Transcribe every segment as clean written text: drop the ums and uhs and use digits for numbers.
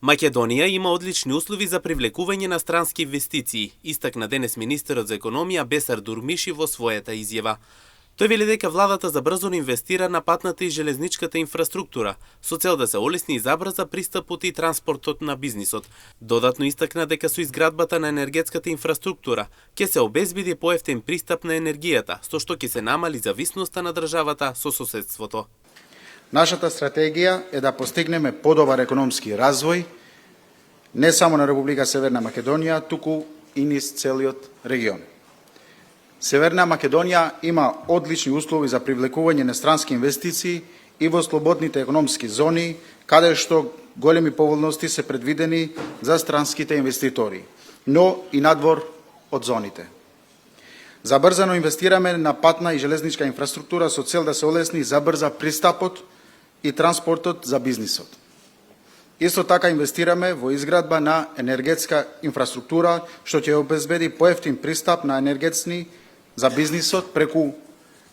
Македонија има одлични услови за привлекување на странски инвестиции, истакна денес министерот за економија Бесар Дурмиши во својата изјава. Тој вели дека владата забрзо инвестира на патната и железничката инфраструктура, со цел да се олесни и забрза пристапот и транспортот на бизнисот. Додатно истакна дека со изградбата на енергетската инфраструктура ќе се обезбеди поевтин пристап на енергијата, со што ќе се намали зависноста на државата со соседството. Нашата стратегија е да постигнеме подобар економски развој, не само на Република Северна Македонија, туку и низ целиот регион. Северна Македонија има одлични услови за привлекување на странски инвестиции и во слободните економски зони, каде што големи поволности се предвидени за странските инвеститори, но и надвор од зоните. Забрзано инвестираме на патна и железничка инфраструктура со цел да се олесни и забрза пристапот и транспортот за бизнисот. Исто така инвестираме во изградба на енергетска инфраструктура, што ќе обезбеди поевтин пристап на енергетски за бизнисот преку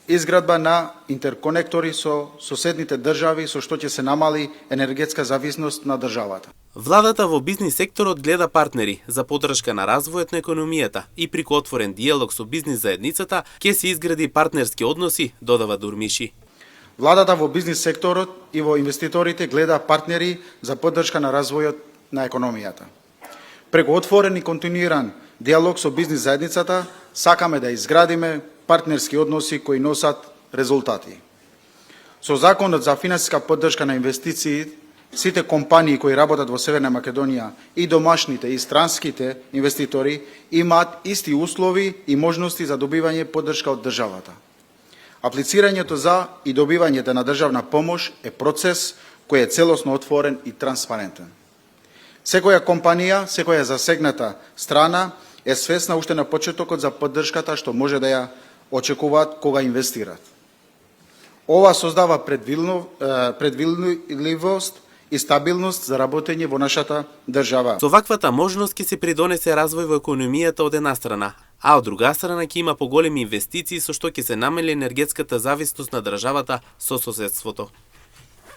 изградба на интерконектори со соседните држави, со што ќе се намали енергетска зависност на државата. Владата во бизнис секторот гледа партнери за поддршка на развојот на економијата и преку отворен диалог со бизнис заедницата ќе се изгради партнерски односи, додава Дурмиши. Владата во бизнис секторот и во инвеститорите гледа партнери за поддршка на развојот на економијата. Преку отворен и континуиран диалог со бизнис заедницата сакаме да изградиме партнерски односи кои носат резултати. Со Законот за финансиска поддршка на инвестиции, сите компании кои работат во Северна Македонија и домашните и странските инвеститори имаат исти услови и можности за добивање поддршка од државата. Аплицирањето за и добивањето на државна помош е процес кој е целосно отворен и транспарентен. Секоја компанија, секоја засегната страна е свесна уште на почетокот за поддршката што може да ја очекуваат кога инвестират. Ова создава предвидливост и стабилност за работење во нашата држава. Со ваквата можност ќе се придонесе развој во економијата од една страна, а од друга страна ќе има поголеми инвестиции со што ќе се намали енергетската зависност на државата со соседството.